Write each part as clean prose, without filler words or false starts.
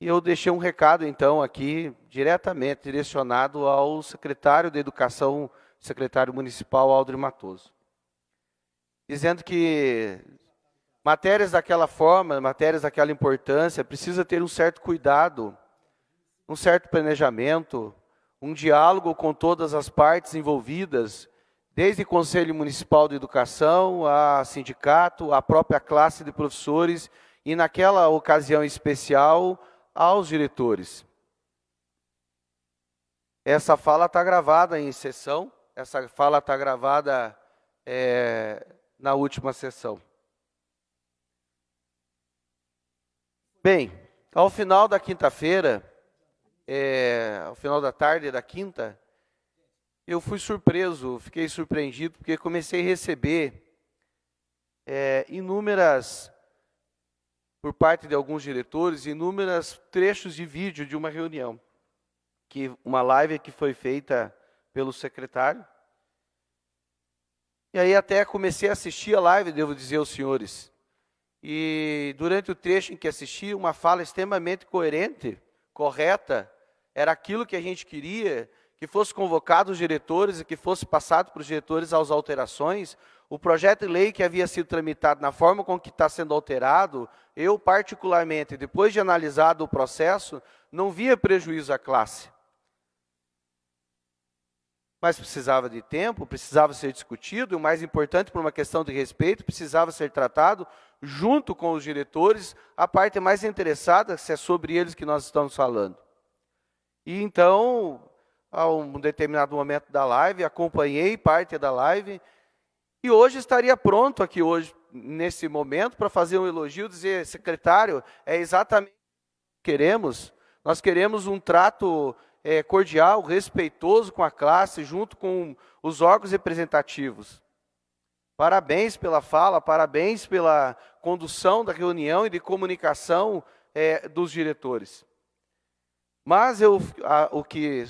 E eu deixei um recado, então, aqui, diretamente direcionado ao secretário de Educação, secretário municipal, Aldri Matoso, dizendo que matérias daquela forma, matérias daquela importância, precisa ter um certo cuidado, um certo planejamento, um diálogo com todas as partes envolvidas, desde o Conselho Municipal de Educação, a sindicato, a própria classe de professores e, naquela ocasião especial, aos diretores. Essa fala está gravada em sessão, essa fala está gravada na última sessão. Bem, ao final da quinta-feira, ao final da tarde da quinta, eu fui surpreso, fiquei surpreendido, porque comecei a receber inúmeras, por parte de alguns diretores, inúmeros trechos de vídeo de uma reunião, uma live que foi feita pelo secretário. E aí até comecei a assistir a live, devo dizer aos senhores. E durante o trecho em que assisti, uma fala extremamente coerente, correta, era aquilo que a gente queria, que fosse convocado os diretores e que fosse passado para os diretores as alterações. O projeto de lei que havia sido tramitado na forma com que está sendo alterado, eu particularmente, depois de analisado o processo, não via prejuízo à classe. Mas precisava de tempo, precisava ser discutido, e o mais importante, por uma questão de respeito, precisava ser tratado junto com os diretores, a parte mais interessada, se é sobre eles que nós estamos falando. E então, a um determinado momento da live, acompanhei parte da live, e hoje estaria pronto aqui hoje, nesse momento, para fazer um elogio, dizer, secretário, é exatamente o que queremos. Nós queremos um trato cordial, respeitoso com a classe, junto com os órgãos representativos. Parabéns pela fala, parabéns pela condução da reunião e de comunicação dos diretores. Mas o que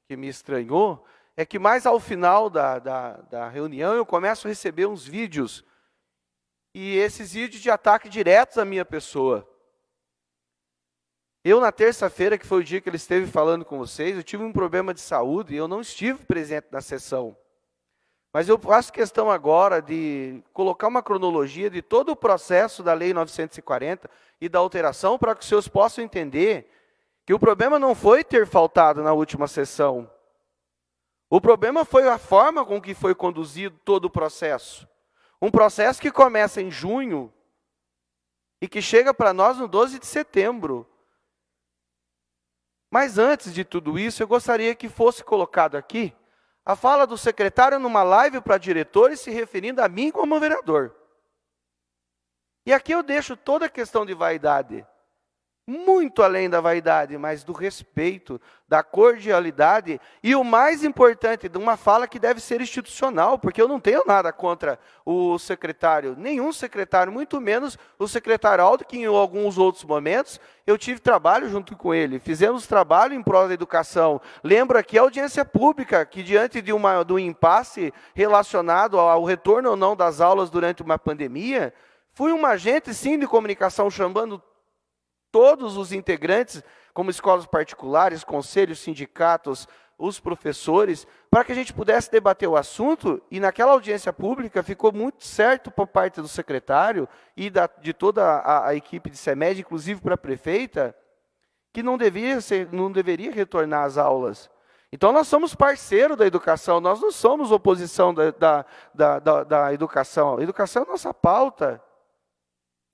que me estranhou, é que mais ao final da reunião eu começo a receber uns vídeos, e esses vídeos de ataque diretos à minha pessoa. Eu, na terça-feira, que foi o dia que ele esteve falando com vocês, eu tive um problema de saúde e eu não estive presente na sessão. Mas eu faço questão agora de colocar uma cronologia de todo o processo da Lei 940 e da alteração, para que os senhores possam entender que o problema não foi ter faltado na última sessão. O problema foi a forma com que foi conduzido todo o processo. Um processo que começa em junho e que chega para nós no 12 de setembro. Mas antes de tudo isso, eu gostaria que fosse colocado aqui a fala do secretário numa live para diretores, se referindo a mim como vereador. E aqui eu deixo toda a questão de vaidade, muito além da vaidade, mas do respeito, da cordialidade, e o mais importante, de uma fala que deve ser institucional, porque eu não tenho nada contra o secretário, nenhum secretário, muito menos o secretário Aldo, que em alguns outros momentos eu tive trabalho junto com ele, fizemos trabalho em prol da educação. Lembro aqui a audiência pública, que diante de um impasse relacionado ao retorno ou não das aulas durante uma pandemia, fui um agente, sim, de comunicação, chamando todos os integrantes, como escolas particulares, conselhos, sindicatos, os professores, para que a gente pudesse debater o assunto, e naquela audiência pública ficou muito certo por parte do secretário e de toda a equipe de CEMED, inclusive para a prefeita, que não deveria retornar às aulas. Então, nós somos parceiro da educação, nós não somos oposição da educação. A educação é a nossa pauta.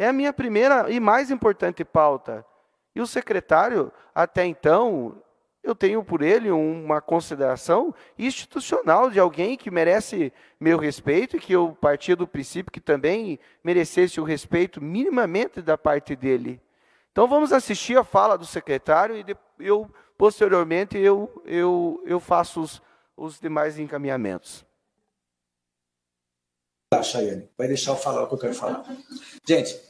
É a minha primeira e mais importante pauta. E o secretário, até então, eu tenho por ele uma consideração institucional de alguém que merece meu respeito e que eu partia do princípio que também merecesse o respeito minimamente da parte dele. Então, vamos assistir a fala do secretário e posteriormente, eu faço os demais encaminhamentos. Chayane, vai deixar eu falar o que eu quero falar. Gente,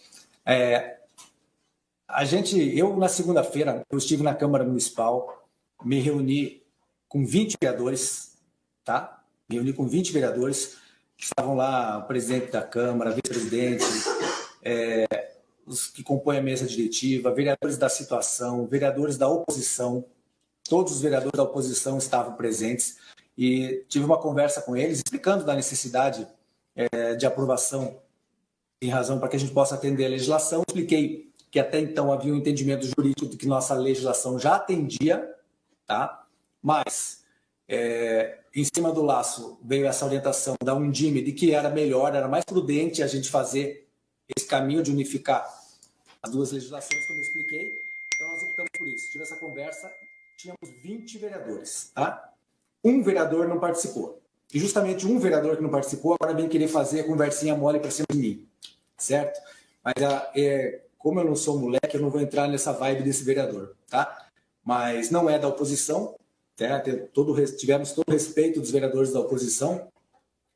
eu na segunda-feira, eu estive na Câmara Municipal, me reuni com 20 vereadores, tá? Me reuni com 20 vereadores, estavam lá o presidente da Câmara, vice-presidente, os que compõem a mesa diretiva, vereadores da situação, vereadores da oposição, todos os vereadores da oposição estavam presentes e tive uma conversa com eles explicando da necessidade de aprovação em razão para que a gente possa atender a legislação. Expliquei que até então havia um entendimento jurídico de que nossa legislação já atendia, tá? Mas em cima do laço veio essa orientação da Undime de que era melhor, era mais prudente a gente fazer esse caminho de unificar as duas legislações, como eu expliquei. Então nós optamos por isso. Tive essa conversa, tínhamos 20 vereadores, tá? Um vereador não participou. E justamente um vereador que não participou agora vem querer fazer a conversinha mole para cima de mim, certo? Mas como eu não sou moleque, eu não vou entrar nessa vibe desse vereador, tá? Mas não é da oposição, tá? Tivemos todo o respeito dos vereadores da oposição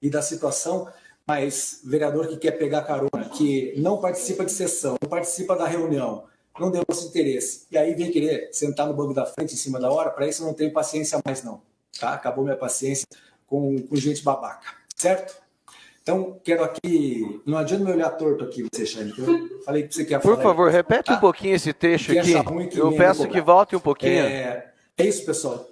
e da situação, mas vereador que quer pegar carona, que não participa de sessão, não participa da reunião, não demonstra interesse, e aí vem querer sentar no banco da frente em cima da hora, para isso eu não tenho paciência mais não, tá? Acabou minha paciência com gente babaca, certo? Então, quero aqui... Não adianta me olhar torto aqui, você, Xande, eu falei que você quer falar. Por favor, aí, repete tá? um pouquinho esse trecho aqui. Eu peço que volte um pouquinho. É isso, pessoal.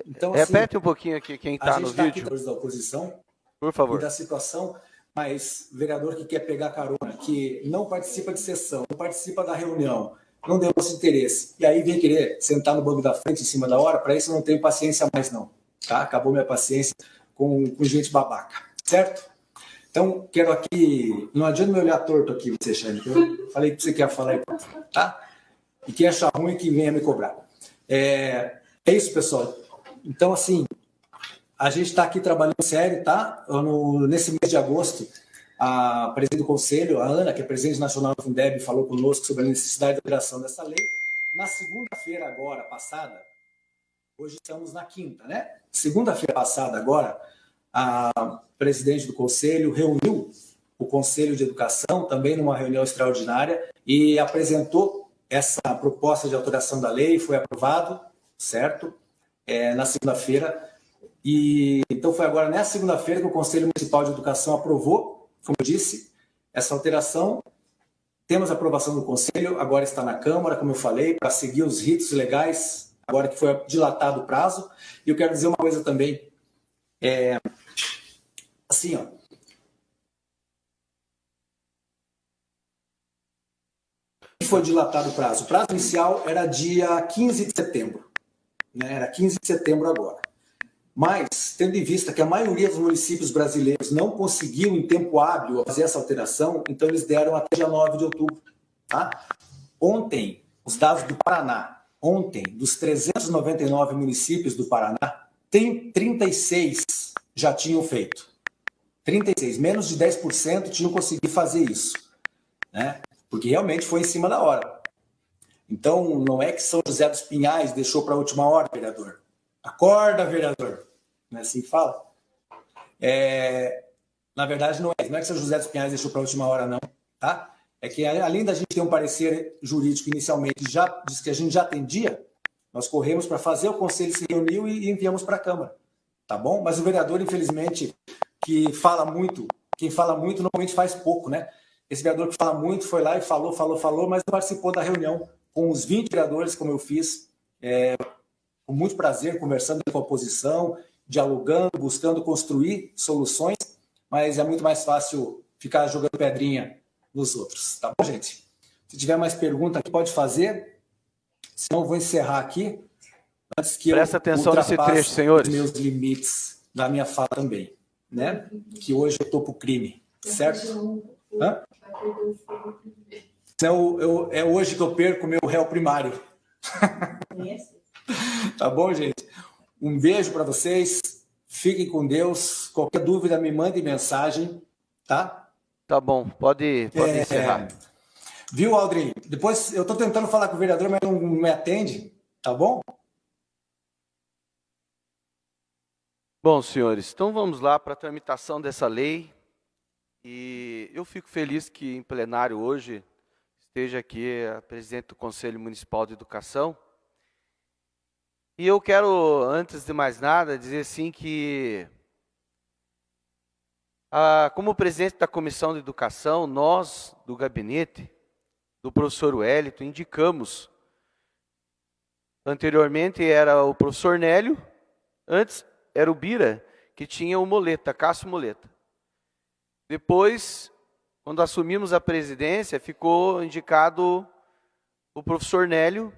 Então, repete um pouquinho aqui quem está no vídeo. A gente está aqui da oposição, por favor, e da situação, mas vereador que quer pegar carona, que não participa de sessão, não participa da reunião, não demonstra interesse, e aí vem querer sentar no banco da frente em cima da hora, para isso eu não tenho paciência mais não, tá? Acabou minha paciência com gente babaca, certo? Então, quero aqui... Não adianta me olhar torto aqui, você, Xande, eu falei que você quer falar aí, tá? E quem achar ruim que venha me cobrar. É isso, pessoal. Então, assim, a gente está aqui trabalhando sério, tá? Nesse mês de agosto, a presidente do Conselho, a Ana, que é presidente nacional do Fundeb, falou conosco sobre a necessidade de operação dessa lei. Na segunda-feira agora, passada, hoje estamos na quinta, né? Segunda-feira passada agora, a presidente do Conselho reuniu o Conselho de Educação, também numa reunião extraordinária, e apresentou essa proposta de alteração da lei, foi aprovado, certo? Na segunda-feira. E então foi agora nessa segunda-feira que o Conselho Municipal de Educação aprovou, como eu disse, essa alteração. Temos a aprovação do Conselho, agora está na Câmara, como eu falei, para seguir os ritos legais, agora que foi dilatado o prazo. E eu quero dizer uma coisa também. Assim, ó. Foi dilatado o prazo. O prazo inicial era dia 15 de setembro. Né? Era 15 de setembro agora. Mas, tendo em vista que a maioria dos municípios brasileiros não conseguiu em tempo hábil fazer essa alteração, então eles deram até dia 9 de outubro. Tá? Ontem, os dados do Paraná, dos 399 municípios do Paraná, 36 já tinham feito. 36, menos de 10% tinham conseguido fazer isso, né? Porque realmente foi em cima da hora. Então, não é que São José dos Pinhais deixou para a última hora, vereador. Acorda, vereador. Não é assim que fala? Na verdade, não é que São José dos Pinhais deixou para a última hora, não. Tá? É que, além da gente ter um parecer jurídico inicialmente, já disse que a gente já atendia, nós corremos para fazer, o Conselho se reuniu e enviamos para a Câmara. Tá bom? Mas o vereador, infelizmente... que fala muito, quem fala muito normalmente faz pouco, né? Esse vereador que fala muito foi lá e falou, mas não participou da reunião com os 20 vereadores, como eu fiz, com muito prazer, conversando com a oposição, dialogando, buscando construir soluções, mas é muito mais fácil ficar jogando pedrinha nos outros, tá bom, gente? Se tiver mais pergunta aqui, pode fazer, senão eu vou encerrar aqui, antes que presta atenção nesse trecho, senhores. Os meus limites da minha fala também. Né? Que hoje eu estou para o crime, certo? Hã? É hoje que eu perco o meu réu primário. Tá bom, gente? Um beijo para vocês, fiquem com Deus, qualquer dúvida me mande mensagem, tá? Tá bom, pode encerrar. Viu, Aldrin? Depois eu estou tentando falar com o vereador, mas não me atende, tá bom? Bom, senhores, então vamos lá para a tramitação dessa lei. E eu fico feliz que em plenário hoje esteja aqui a presidente do Conselho Municipal de Educação. E eu quero, antes de mais nada, dizer assim que, como presidente da Comissão de Educação, nós, do gabinete, do professor Wellington, indicamos. Anteriormente era o professor Nélio, antes era o Bira, que tinha o Moleta, Cássio Moleta. Depois, quando assumimos a presidência, ficou indicado o professor Nélio,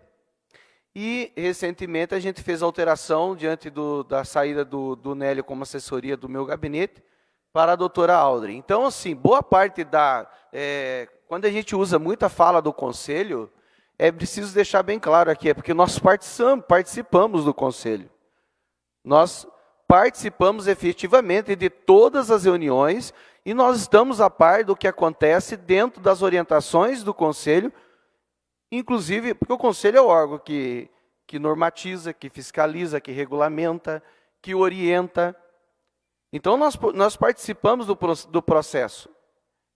e recentemente a gente fez alteração diante da saída do Nélio como assessoria do meu gabinete para a doutora Audrey. Então, assim, boa parte quando a gente usa muita fala do conselho, é preciso deixar bem claro aqui, é porque nós participamos do conselho. Nós participamos efetivamente de todas as reuniões e nós estamos a par do que acontece dentro das orientações do conselho, inclusive porque o conselho é o órgão que normatiza, que fiscaliza, que regulamenta, que orienta. Então, nós participamos do processo.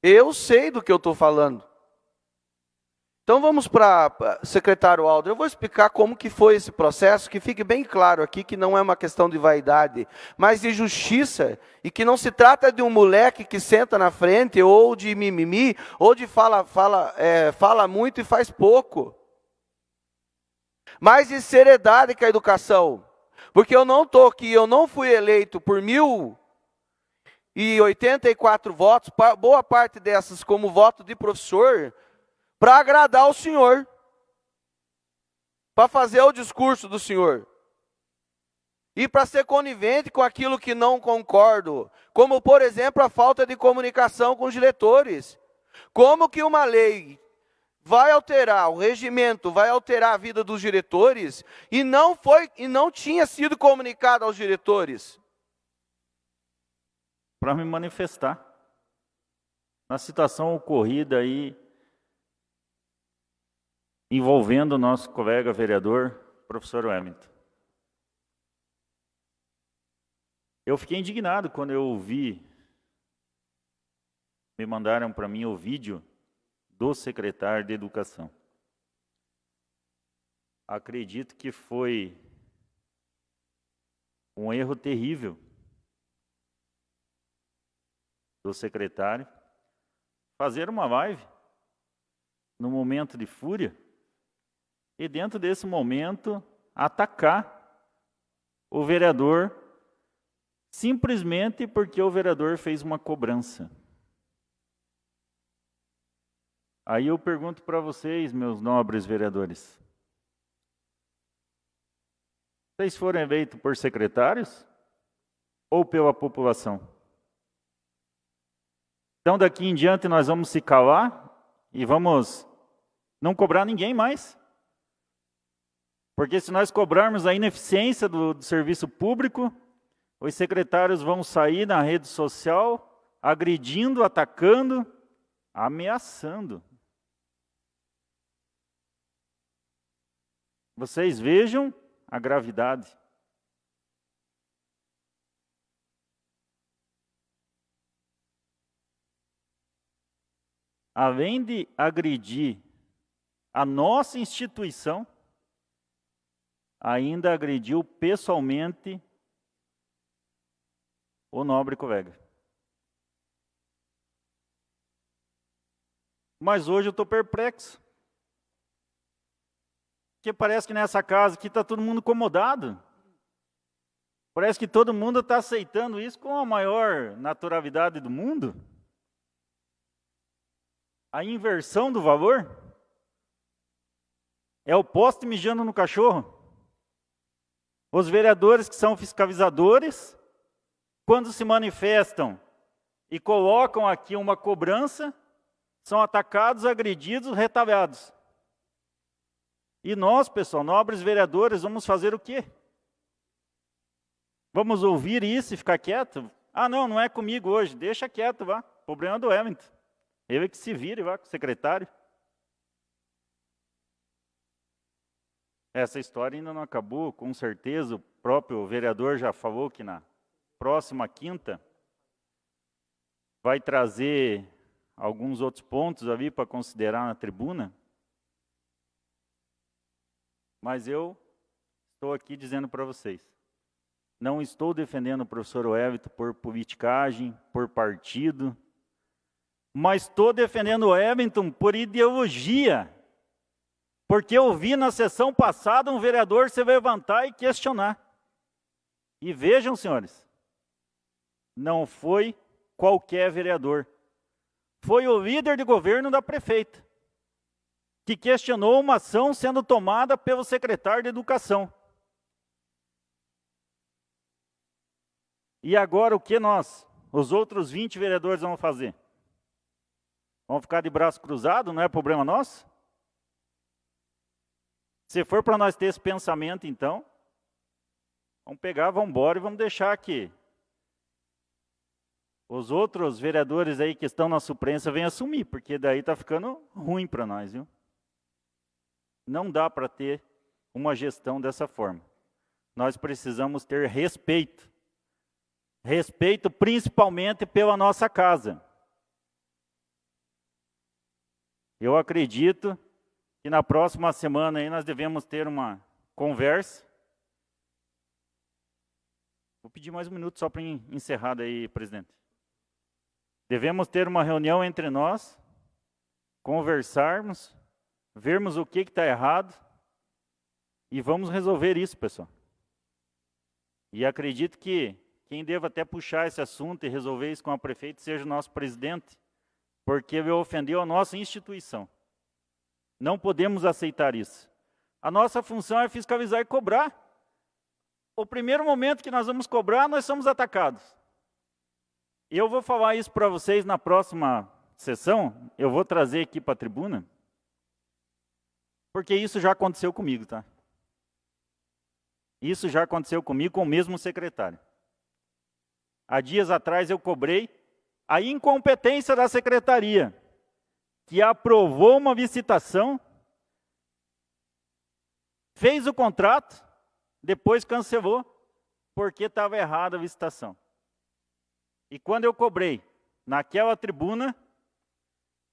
Eu sei do que eu estou falando. Então, vamos para secretário Aldo. Eu vou explicar como que foi esse processo, que fique bem claro aqui que não é uma questão de vaidade, mas de justiça, e que não se trata de um moleque que senta na frente, ou de mimimi, ou de fala muito e faz pouco. Mas de seriedade com a educação. Porque eu não estou aqui, eu não fui eleito por 1.084 votos, boa parte dessas como voto de professor, para agradar o senhor, para fazer o discurso do senhor, e para ser conivente com aquilo que não concordo, como, por exemplo, a falta de comunicação com os diretores. Como que uma lei vai alterar, o regimento vai alterar a vida dos diretores, e não tinha sido comunicado aos diretores? Para me manifestar na situação ocorrida aí, envolvendo o nosso colega vereador, professor Wellington. Eu fiquei indignado quando eu ouvi, me mandaram para mim o vídeo do secretário de Educação. Acredito que foi um erro terrível do secretário fazer uma live no momento de fúria, e dentro desse momento atacar o vereador simplesmente porque o vereador fez uma cobrança. Aí eu pergunto para vocês, meus nobres vereadores, vocês foram eleitos por secretários ou pela população? Então daqui em diante nós vamos se calar e vamos não cobrar ninguém mais? Porque se nós cobrarmos a ineficiência do serviço público, os secretários vão sair na rede social agredindo, atacando, ameaçando. Vocês vejam a gravidade. Além de agredir a nossa instituição, ainda agrediu pessoalmente o nobre colega. Mas hoje eu estou perplexo. Porque parece que nessa casa aqui está todo mundo incomodado. Parece que todo mundo está aceitando isso com a maior naturalidade do mundo. A inversão do valor é o poste mijando no cachorro. Os vereadores que são fiscalizadores, quando se manifestam e colocam aqui uma cobrança, são atacados, agredidos, retaliados. E nós, pessoal, nobres vereadores, vamos fazer o quê? Vamos ouvir isso e ficar quieto? Ah, não é comigo hoje, deixa quieto, vá. Problema do Wellington. Ele que se vire, vá, com o secretário. Essa história ainda não acabou, com certeza o próprio vereador já falou que na próxima quinta vai trazer alguns outros pontos ali para considerar na tribuna. Mas eu estou aqui dizendo para vocês, não estou defendendo o professor Wellington por politicagem, por partido, mas estou defendendo o Wellington por ideologia, porque eu vi na sessão passada um vereador se levantar e questionar. E vejam, senhores, não foi qualquer vereador, foi o líder de governo da prefeita, que questionou uma ação sendo tomada pelo secretário de Educação. E agora o que nós, os outros 20 vereadores, vamos fazer? Vamos ficar de braço cruzado, não é problema nosso? Se for para nós ter esse pensamento, então, vamos pegar, vamos embora e vamos deixar que os outros vereadores aí que estão na suplência venham assumir, porque daí está ficando ruim para nós, viu? Não dá para ter uma gestão dessa forma. Nós precisamos ter respeito. Respeito principalmente pela nossa casa. Eu acredito que na próxima semana aí nós devemos ter uma conversa. Vou pedir mais um minuto só para encerrar daí, presidente. Devemos ter uma reunião entre nós, conversarmos, vermos o que está errado e vamos resolver isso, pessoal. E acredito que quem deva até puxar esse assunto e resolver isso com a prefeita seja o nosso presidente, porque ele ofendeu a nossa instituição. Não podemos aceitar isso. A nossa função é fiscalizar e cobrar. O primeiro momento que nós vamos cobrar, nós somos atacados. E eu vou falar isso para vocês na próxima sessão, eu vou trazer aqui para a tribuna, porque isso já aconteceu comigo, tá? Isso já aconteceu comigo com o mesmo secretário. Há dias atrás eu cobrei a incompetência da secretaria, que aprovou uma licitação, fez o contrato, depois cancelou, porque estava errada a licitação. E quando eu cobrei naquela tribuna,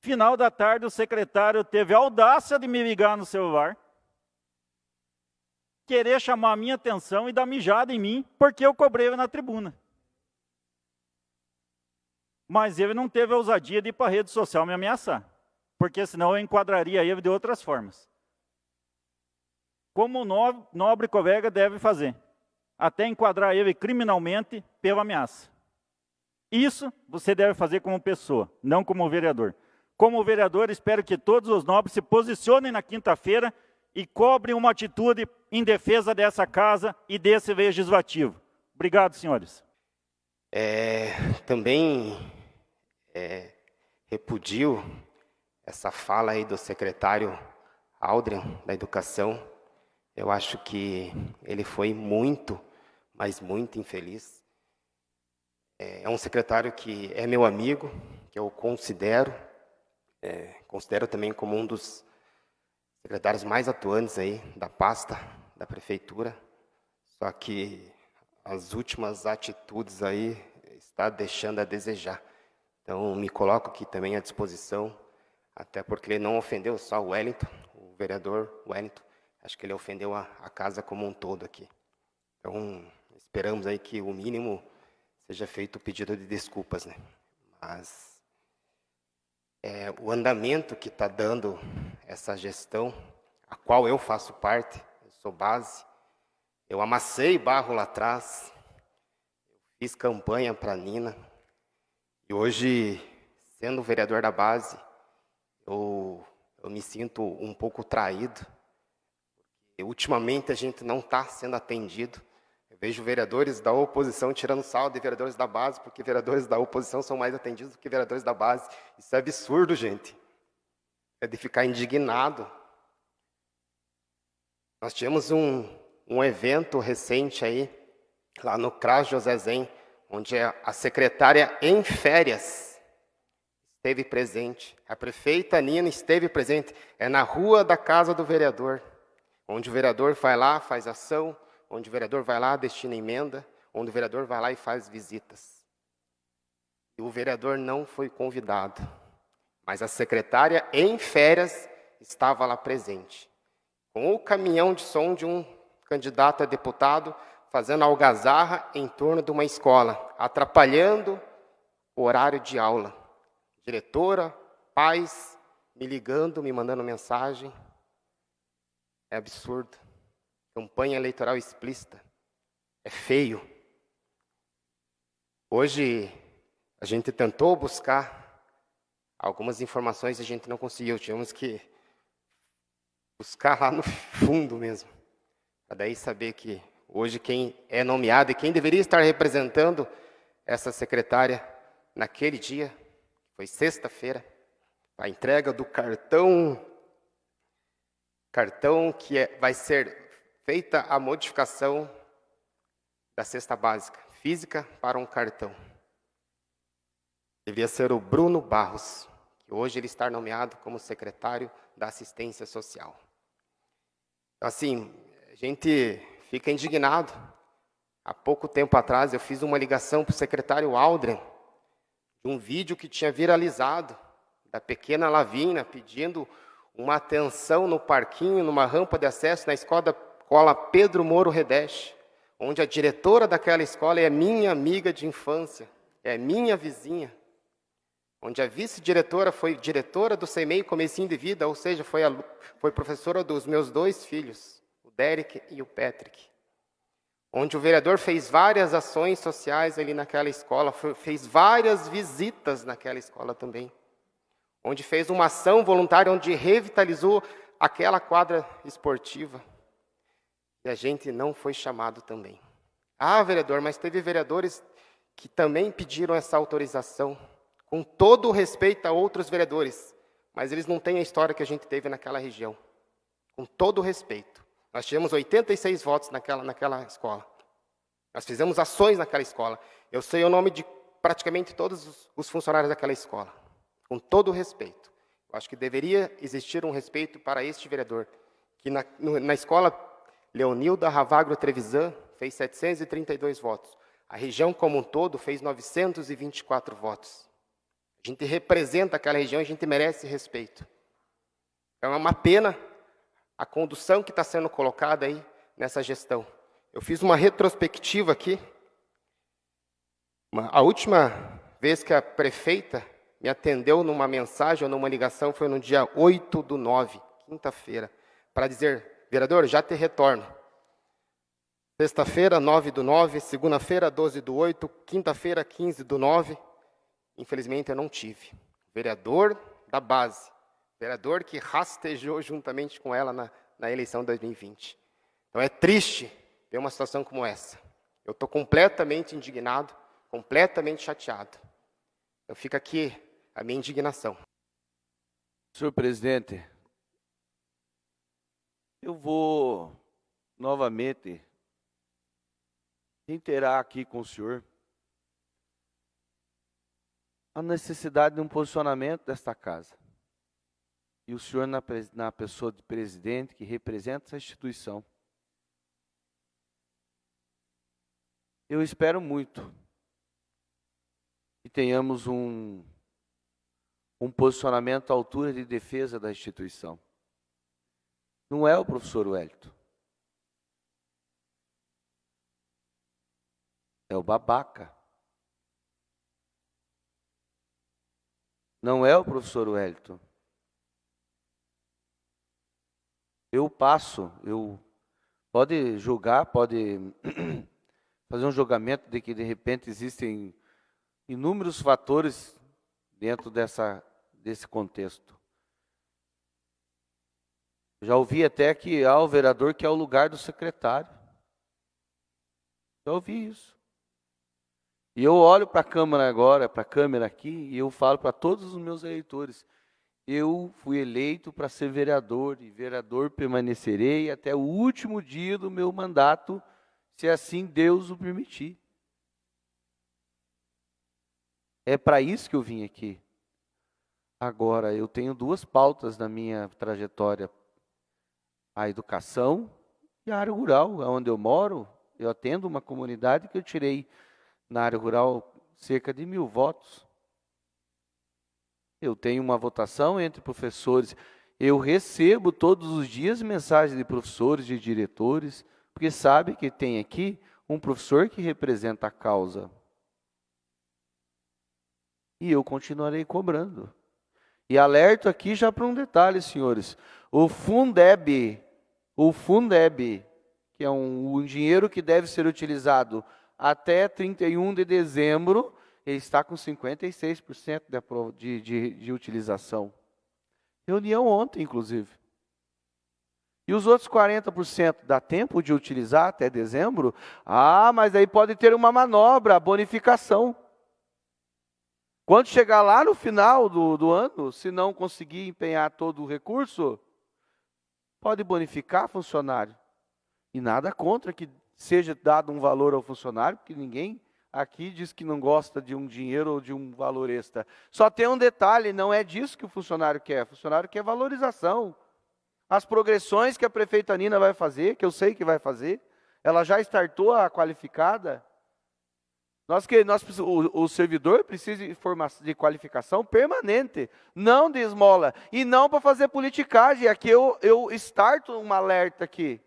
final da tarde o secretário teve a audácia de me ligar no celular, querer chamar a minha atenção e dar mijada em mim, porque eu cobrei na tribuna. Mas ele não teve a ousadia de ir para a rede social me ameaçar, porque senão eu enquadraria ele de outras formas. Como o nobre colega deve fazer, até enquadrar ele criminalmente pela ameaça. Isso você deve fazer como pessoa, não como vereador. Como vereador, espero que todos os nobres se posicionem na quinta-feira e cobrem uma atitude em defesa dessa casa e desse legislativo. Obrigado, senhores. Também repudio essa fala aí do secretário Aldrin, da Educação. Eu acho que ele foi muito, mas muito infeliz. É um secretário que é meu amigo, que eu considero também como um dos secretários mais atuantes aí da pasta da prefeitura, só que as últimas atitudes aí está deixando a desejar. Então, me coloco aqui também à disposição, até porque ele não ofendeu só o Wellington, o vereador Wellington, acho que ele ofendeu a casa como um todo aqui. Então, esperamos aí que o mínimo seja feito o pedido de desculpas, né? Mas o andamento que está dando essa gestão, a qual eu faço parte, eu sou base, eu amassei barro lá atrás, fiz campanha para a Nina, e hoje, sendo vereador da base, eu me sinto um pouco traído, porque ultimamente a gente não está sendo atendido. Eu vejo vereadores da oposição tirando sal de vereadores da base, porque vereadores da oposição são mais atendidos do que vereadores da base. Isso é absurdo, gente. É de ficar indignado. Nós tivemos um evento recente aí, lá no CRAS José Zen, onde a secretária em férias esteve presente. A prefeita Nina esteve presente. É na rua da casa do vereador, onde o vereador vai lá, faz ação, onde o vereador vai lá, destina emenda, onde o vereador vai lá e faz visitas. E o vereador não foi convidado, mas a secretária em férias estava lá presente, com o caminhão de som de um candidato a deputado, fazendo algazarra em torno de uma escola, atrapalhando o horário de aula diretora, pais, me ligando, me mandando mensagem. É absurdo. Campanha eleitoral explícita. É feio. Hoje, a gente tentou buscar algumas informações e a gente não conseguiu. Tivemos que buscar lá no fundo mesmo. Para daí saber que hoje quem é nomeado e quem deveria estar representando essa secretária naquele dia, foi sexta-feira, a entrega do cartão que vai ser feita a modificação da cesta básica, física para um cartão. Deveria ser o Bruno Barros, que hoje ele está nomeado como secretário da Assistência Social. Assim, a gente fica indignado. Há pouco tempo atrás eu fiz uma ligação para o secretário Aldrin, de um vídeo que tinha viralizado, da pequena Lavínia pedindo uma atenção no parquinho, numa rampa de acesso na escola Pedro Moro Redesch, onde a diretora daquela escola é minha amiga de infância, é minha vizinha, onde a vice-diretora foi diretora do CEMEI Comecinho de Vida, ou seja, foi professora dos meus 2 filhos, o Derek e o Patrick. Onde o vereador fez várias ações sociais ali naquela escola, fez várias visitas naquela escola também. Onde fez uma ação voluntária, onde revitalizou aquela quadra esportiva. E a gente não foi chamado também. Ah, vereador, mas teve vereadores que também pediram essa autorização, com todo o respeito a outros vereadores, mas eles não têm a história que a gente teve naquela região. Com todo o respeito. Nós tivemos 86 votos naquela escola. Nós fizemos ações naquela escola. Eu sei o nome de praticamente todos os funcionários daquela escola. Com todo o respeito. Eu acho que deveria existir um respeito para este vereador, que na escola Leonilda Ravagro Trevisan fez 732 votos. A região como um todo fez 924 votos. A gente representa aquela região e a gente merece respeito. Então é uma pena a condução que está sendo colocada aí nessa gestão. Eu fiz uma retrospectiva aqui. A última vez que a prefeita me atendeu numa mensagem ou numa ligação foi no dia 8/9, quinta-feira, para dizer, vereador, já te retorno. Sexta-feira, 9/9, segunda-feira, 12/8, quinta-feira, 15/9. Infelizmente, eu não tive. Vereador da base. Vereador que rastejou juntamente com ela na eleição de 2020. Então é triste ver uma situação como essa. Eu estou completamente indignado, completamente chateado. Eu fico aqui a minha indignação. Senhor presidente, eu vou novamente reiterar aqui com o senhor a necessidade de um posicionamento desta casa. E o senhor na pessoa de presidente que representa essa instituição. Eu espero muito que tenhamos um posicionamento à altura de defesa da instituição. Não é o professor Wellington. É o babaca. Não é o professor Wellington. Pode julgar, pode fazer um julgamento de que, de repente, existem inúmeros fatores dentro desse contexto. Já ouvi até que há o vereador que é o lugar do secretário. Já ouvi isso. E eu olho para a Câmara agora, para a câmera aqui, e eu falo para todos os meus eleitores, eu fui eleito para ser vereador, e vereador permanecerei até o último dia do meu mandato, se assim Deus o permitir. É para isso que eu vim aqui. Agora, eu tenho 2 pautas na minha trajetória. A educação e a área rural, onde eu moro. Eu atendo uma comunidade que eu tirei na área rural cerca de 1.000 votos. Eu tenho uma votação entre professores. Eu recebo todos os dias mensagens de professores, de diretores, porque sabe que tem aqui um professor que representa a causa. E eu continuarei cobrando. E alerto aqui já para um detalhe, senhores. O Fundeb, que é um dinheiro que deve ser utilizado até 31 de dezembro, ele está com 56% de utilização. Reunião ontem, inclusive. E os outros 40% dá tempo de utilizar até dezembro? Ah, mas aí pode ter uma manobra, bonificação. Quando chegar lá no final do ano, se não conseguir empenhar todo o recurso, pode bonificar funcionário. E nada contra que seja dado um valor ao funcionário, porque ninguém aqui diz que não gosta de um dinheiro ou de um valor extra. Só tem um detalhe, não é disso que o funcionário quer. O funcionário quer valorização. As progressões que a prefeita Nina vai fazer, que eu sei que vai fazer, ela já startou a qualificada. O servidor precisa de qualificação permanente, não de esmola, e não para fazer politicagem. Aqui eu starto um alerta aqui.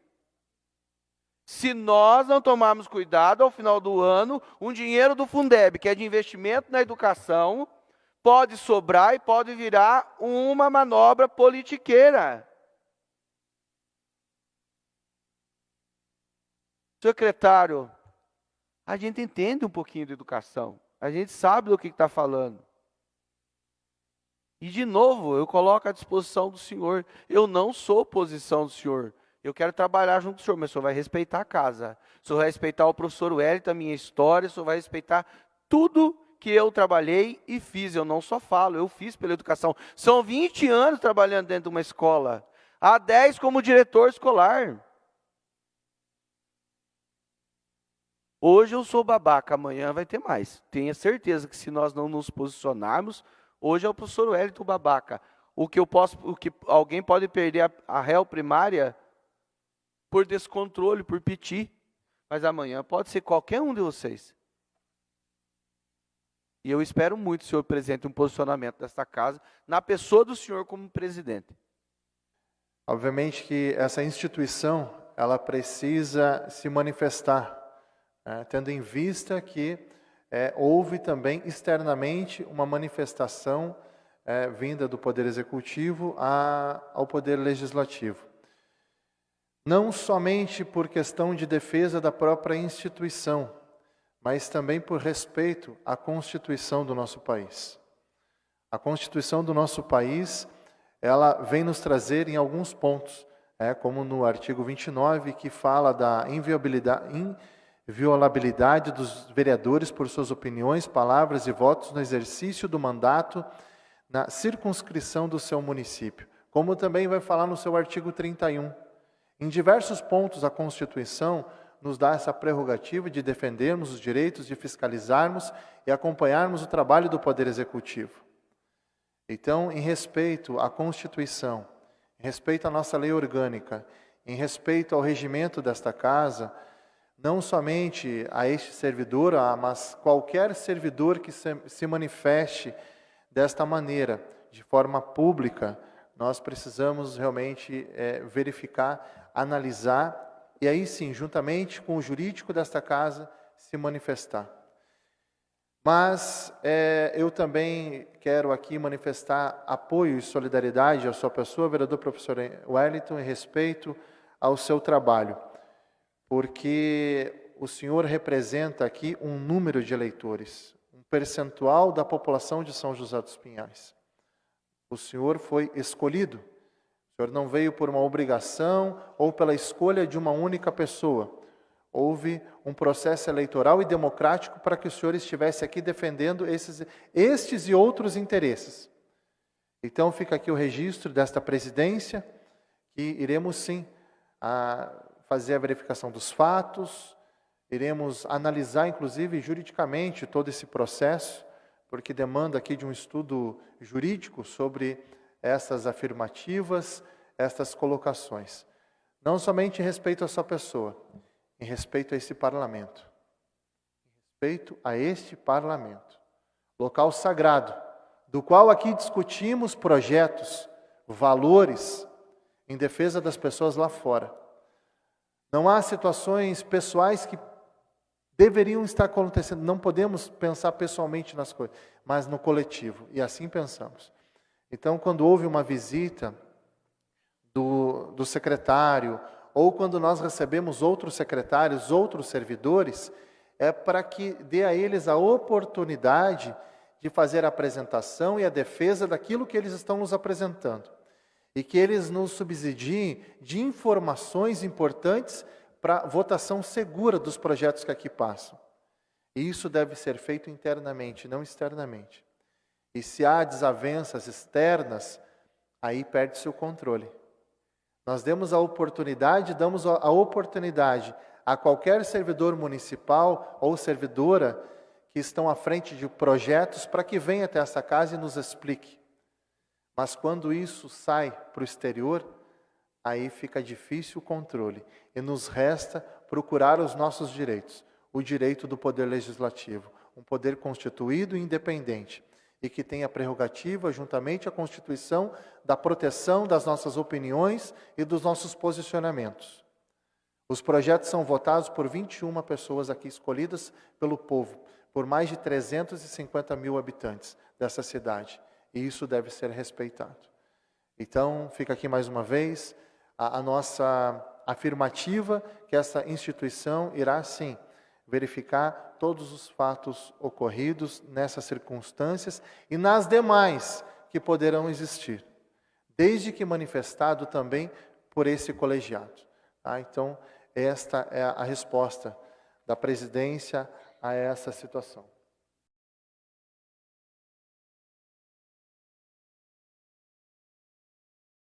Se nós não tomarmos cuidado, ao final do ano, um dinheiro do Fundeb, que é de investimento na educação, pode sobrar e pode virar uma manobra politiqueira. Secretário, a gente entende um pouquinho de educação. A gente sabe do que está falando. E, de novo, eu coloco à disposição do senhor. Eu não sou oposição do senhor. Eu quero trabalhar junto com o senhor, mas o senhor vai respeitar a casa. O senhor vai respeitar o professor Wellington, a minha história. O senhor vai respeitar tudo que eu trabalhei e fiz. Eu não só falo, eu fiz pela educação. São 20 anos trabalhando dentro de uma escola. Há 10 como diretor escolar. Hoje eu sou babaca, amanhã vai ter mais. Tenha certeza que se nós não nos posicionarmos, hoje é o professor Wellington babaca. O que alguém pode perder a réu primária por descontrole, por piti, mas amanhã pode ser qualquer um de vocês. E eu espero muito que o senhor apresente um posicionamento desta casa na pessoa do senhor como presidente. Obviamente que essa instituição, ela precisa se manifestar, tendo em vista que houve também externamente uma manifestação vinda do Poder Executivo ao Poder Legislativo. Não somente por questão de defesa da própria instituição, mas também por respeito à Constituição do nosso país. A Constituição do nosso país, ela vem nos trazer em alguns pontos, como no artigo 29, que fala da inviolabilidade dos vereadores por suas opiniões, palavras e votos no exercício do mandato na circunscrição do seu município. Como também vai falar no seu artigo 31. Em diversos pontos, a Constituição nos dá essa prerrogativa de defendermos os direitos, de fiscalizarmos e acompanharmos o trabalho do Poder Executivo. Então, em respeito à Constituição, em respeito à nossa lei orgânica, em respeito ao regimento desta casa, não somente a este servidor, mas qualquer servidor que se manifeste desta maneira, de forma pública, nós precisamos realmente verificar, analisar, e aí sim, juntamente com o jurídico desta casa, se manifestar. Mas eu também quero aqui manifestar apoio e solidariedade à sua pessoa, vereador professor Wellington, em respeito ao seu trabalho, porque o senhor representa aqui um número de eleitores, um percentual da população de São José dos Pinhais. O senhor foi escolhido. O senhor não veio por uma obrigação ou pela escolha de uma única pessoa. Houve um processo eleitoral e democrático para que o senhor estivesse aqui defendendo estes e outros interesses. Então fica aqui o registro desta presidência, que iremos sim fazer a verificação dos fatos, iremos analisar inclusive juridicamente todo esse processo, porque demanda aqui de um estudo jurídico sobre essas afirmativas, estas colocações. Não somente em respeito à sua pessoa, em respeito a esse parlamento. Em respeito a este parlamento. Local sagrado, do qual aqui discutimos projetos, valores, em defesa das pessoas lá fora. Não há situações pessoais que deveriam estar acontecendo. Não podemos pensar pessoalmente nas coisas, mas no coletivo, e assim pensamos. Então, quando houve uma visita do secretário, ou quando nós recebemos outros secretários, outros servidores, é para que dê a eles a oportunidade de fazer a apresentação e a defesa daquilo que eles estão nos apresentando. E que eles nos subsidiem de informações importantes para votação segura dos projetos que aqui passam. E isso deve ser feito internamente, não externamente. E se há desavenças externas, aí perde-se o controle. Nós damos a oportunidade a qualquer servidor municipal ou servidora que estão à frente de projetos para que venha até essa casa e nos explique. Mas quando isso sai para o exterior, aí fica difícil o controle e nos resta procurar os nossos direitos, o direito do poder legislativo, um poder constituído e independente e que tenha prerrogativa, juntamente à Constituição, da proteção das nossas opiniões e dos nossos posicionamentos. Os projetos são votados por 21 pessoas aqui escolhidas pelo povo, por mais de 350 mil habitantes dessa cidade. E isso deve ser respeitado. Então, fica aqui mais uma vez a nossa afirmativa que essa instituição irá, sim, verificar todos os fatos ocorridos nessas circunstâncias e nas demais que poderão existir, desde que manifestado também por esse colegiado. Tá? Então, esta é a resposta da presidência a essa situação.